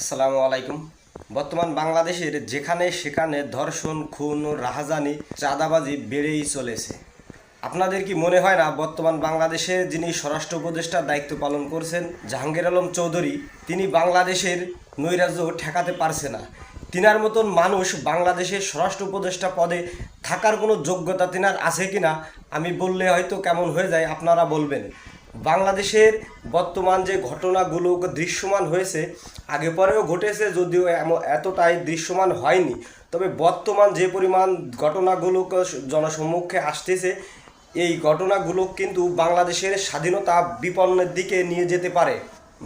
আসসালামু আলাইকুম। বর্তমান বাংলাদেশের যেখানে সেখানে ধর্ষণ, খুন, রাহাজানি, চাঁদাবাজি বেড়েই চলেছে। আপনাদের কি মনে হয় না বর্তমান বাংলাদেশে যিনি স্বরাষ্ট্র উপদেষ্টার দায়িত্ব পালন করছেন জাহাঙ্গীর আলম চৌধুরী, তিনি বাংলাদেশের নৈরাজ্য ঠেকাতে পারছে না? তিনার মতন মানুষ বাংলাদেশের স্বরাষ্ট্র উপদেষ্টা পদে থাকার কোনো যোগ্যতা তিনার আছে কিনা আমি বললে হয়তো কেমন হয়ে যায় আপনারা বলবেন। বাংলাদেশের বর্তমান যে ঘটনাগুলো দৃশ্যমান হয়েছে, আগে পরেও ঘটেছে, যদিও এতটাই দৃশ্যমান হয়নি, তবে বর্তমান যে পরিমাণ ঘটনাগুলো জনসম্মুখে আসতেছে, এই ঘটনাগুলো কিন্তু বাংলাদেশের স্বাধীনতা বিপন্নের দিকে নিয়ে যেতে পারে।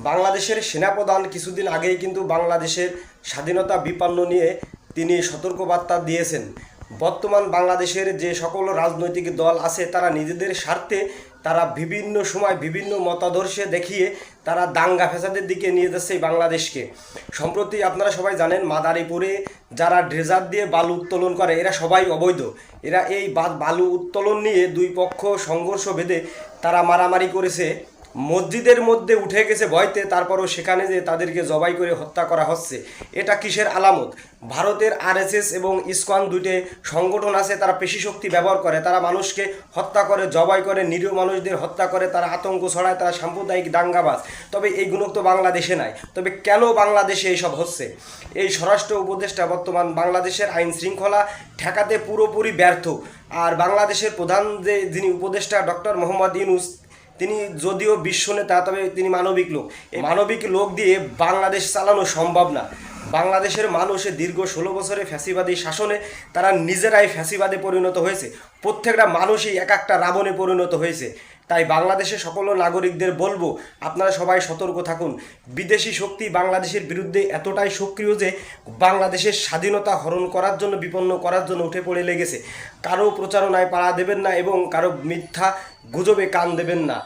বাংলাদেশের সেনাপ্রধান কিছুদিন আগেই কিন্তু বাংলাদেশের স্বাধীনতা বিপন্ন নিয়ে তিনি সতর্কবার্তা দিয়েছেন। বর্তমান বাংলাদেশের যে সকল রাজনৈতিক দল আছে তারা নিজেদের স্বার্থে তারা বিভিন্ন সময় বিভিন্ন মতাদর্শে দেখিয়ে তারা দাঙ্গা ফ্যাসাদের দিকে নিয়ে যাচ্ছে এই বাংলাদেশকে। সম্প্রতি আপনারা সবাই জানেন মাদারীপুরে যারা ড্রেজার দিয়ে বালু উত্তোলন করে এরা সবাই অবৈধ। এরা এই বালু উত্তোলন নিয়ে দুই পক্ষ সংঘর্ষ বেঁধে তারা মারামারি করেছে, মসজিদের মধ্যে উঠে গেছে ভয়তে, তারপরও সেখানে যে তাদেরকে জবাই করে হত্যা করা হচ্ছে। এটা কিসের আলামত? ভারতের আরএসএস এবং ইসকন দুইটি সংগঠন আছে, তারা পেশি শক্তি ব্যবহার করে, তারা মানুষকে হত্যা করে, জবাই করে, নিরীহ মানুষদের হত্যা করে, তারা আতঙ্ক ছড়ায়, তারা সাম্প্রদায়িক দাঙ্গাবাজ। তবে এইগুলো তো বাংলাদেশে নাই। তবে কেন বাংলাদেশে এইসব হচ্ছে? এই স্বরাষ্ট্র উপদেষ্টা বর্তমান বাংলাদেশের আইন শৃঙ্খলা ঠেকাতে পুরোপুরি ব্যর্থ। আর বাংলাদেশের প্রধান যিনি উপদেষ্টা ডক্টর মোহাম্মদ ইউনূস, তিনি যদিও বিশ্ব নেতা, তবে তিনি মানবিক লোক। এই মানবিক লোক দিয়ে বাংলাদেশ চালানো সম্ভব না। বাংলাদেশের মানুষের দীর্ঘ 16 বছরে ফ্যাসিবাদী শাসনে তারা নিজেরাই ফ্যাসিবাদে পরিণত হয়েছে। প্রত্যেকটা মানুষই এক একটা রাবণে পরিণত হয়েছে। তাই বাংলাদেশের সকল নাগরিকদের বলবো, আপনারা সবাই সতর্ক থাকুন। বিদেশি শক্তি বাংলাদেশের বিরুদ্ধে এতটাই সক্রিয় যে বাংলাদেশের স্বাধীনতা হরণ করার জন্য, বিপন্ন করার জন্য উঠে পড়ে লেগেছে। কারো প্রচারণায় পাড়া দেবেন না এবং কারো মিথ্যা গুজবে কান দেবেন না।